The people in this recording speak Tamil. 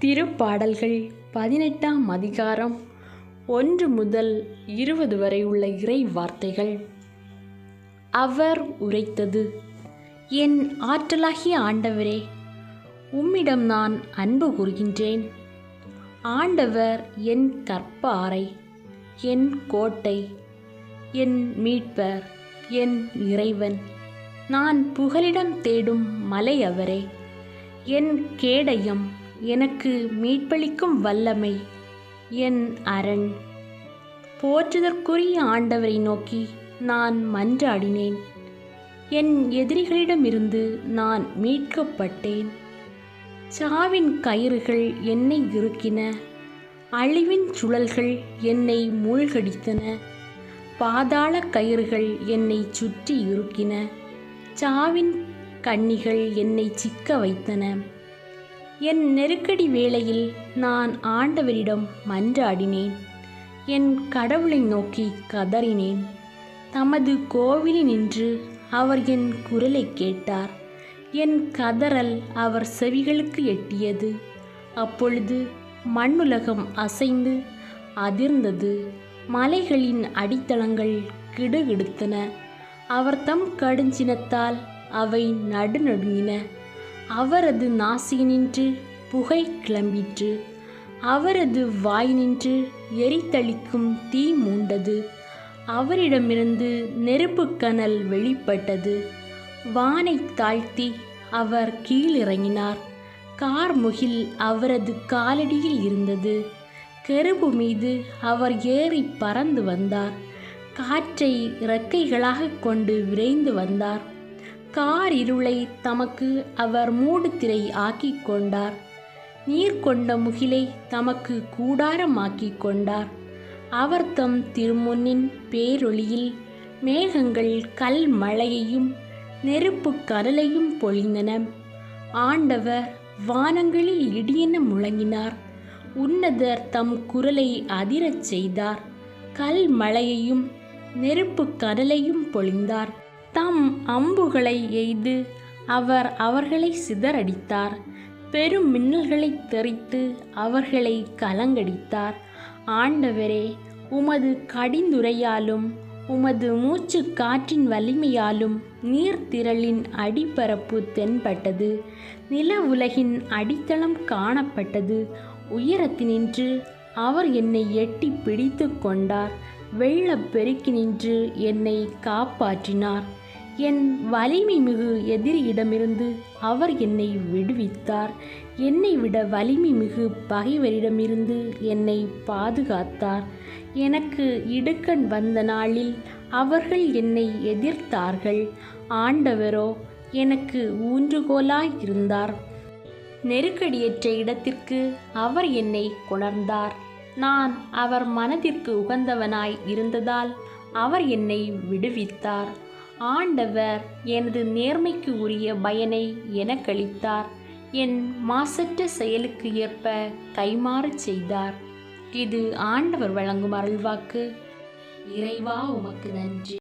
திருப்பாடல்கள் 18ஆம் அதிகாரம் 1 முதல் 20 வரை உள்ள இறை வார்த்தைகள். அவர் உரைத்தது: என் ஆற்றலாகிய ஆண்டவரே, உம்மிடம் நான் அன்பு கூறுகின்றேன். ஆண்டவர் என் கற்பாறை, என் கோட்டை, என் மீட்பர், என் இறைவன். நான் புகலிடம் தேடும் மலை அவரே. என் கேடயம், எனக்கு மீட்பளிக்கும் வல்லமை, என் அரண். போற்றுதற்குரிய ஆண்டவரை நோக்கி நான் மன்றாடினேன். என் எதிரிகளிடமிருந்து நான் மீட்கப்பட்டேன். சாவின் கயிறுகள் என்னை இறுக்கின, அழிவின் சுழல்கள் என்னை மூழ்கடித்தன. பாதாள கயிறுகள் என்னை சுற்றி இறுக்கின, சாவின் கண்ணிகள் என்னை சிக்க வைத்தன. என் நெருக்கடி வேளையில் நான் ஆண்டவரிடம் மன்றாடினேன். என் கடவுளை நோக்கி கதறினேன். தமது கோவிலினின்று அவர் என் குரலை கேட்டார். என் கதறல் அவர் செவிகளுக்கு எட்டியது. அப்பொழுது மண்ணுலகம் அசைந்து அதிர்ந்தது, மலைகளின் அடித்தளங்கள் கிடுகிடுத்தன. அவர் தம் கடுஞ்சினத்தால் அவை நடுநடுங்கின. அவரது நாசியினின்று புகை கிளம்பிற்று. அவரது வாயினின்று எரித்தளிக்கும் தீ மூண்டது. அவரிடமிருந்து நெருப்புக் கனல் வெளிப்பட்டது. வானை தாழ்த்தி அவர் கீழிறங்கினார். கார்முகில் அவரது காலடியில் இருந்தது. கெருபு மீது அவர் ஏறி பறந்து வந்தார். காற்றை இறக்கைகளாக கொண்டு விரைந்து வந்தார். கார் இருளை தமக்கு அவர் மூடுதிரை ஆக்கிக் கொண்டார். நீர் கொண்ட முகிலை தமக்கு கூடாரமாக்கிக் கொண்டார். அவர் தம் திருமுன்னின் பேரொளியில் மேகங்கள் கல் மழையையும் நெருப்பு கனலையும் பொழிந்தன. ஆண்டவர் வானங்களில் இடியென முழங்கினார். உன்னதர் தம் குரலை அதிரச் செய்தார். கல் மழையையும் நெருப்பு கனலையும் பொழிந்தார். தம் அம்புகளை எய்து அவர் அவர்களை சிதறடித்தார். பெரும் மின்னல்களைத் தெறித்து அவர்களை கலங்கடித்தார். ஆண்டவரே, உமது கடிந்துரையாலும் உமது மூச்சு காற்றின் வலிமையாலும் நீர்த்திரளின் அடிப்பரப்பு தென்பட்டது. நில உலகின் அடித்தளம் காணப்பட்டது. உயரத்தினின்று அவர் என்னை எட்டி பிடித்து கொண்டார். வெள்ளப் பெருக்கினின்று என்னை காப்பாற்றினார். என் வலிமை மிகு எதிரியிடமிருந்து அவர் என்னை விடுவித்தார். என்னை விட வலிமை மிகு பகைவரிடமிருந்து என்னை பாதுகாத்தார். எனக்கு இடுக்கண் வந்த நாளில் அவர்கள் என்னை எதிர்த்தார்கள். ஆண்டவரோ எனக்கு ஊன்றுகோலாய் இருந்தார். நெருக்கடியற்ற இடத்திற்கு அவர் என்னை கொணர்ந்தார். நான் அவர் மனதிற்கு உகந்தவனாய் இருந்ததால் அவர் என்னை விடுவித்தார். ஆண்டவர் எனது நேர்மைக்கு உரிய பயனை எனக்களித்தார். என் மாசற்ற செயலுக்கு ஏற்ப கைமாறச் செய்தார். இது ஆண்டவர் வழங்கும் அருள்வாக்கு. இறைவா, உமக்கு நன்றி.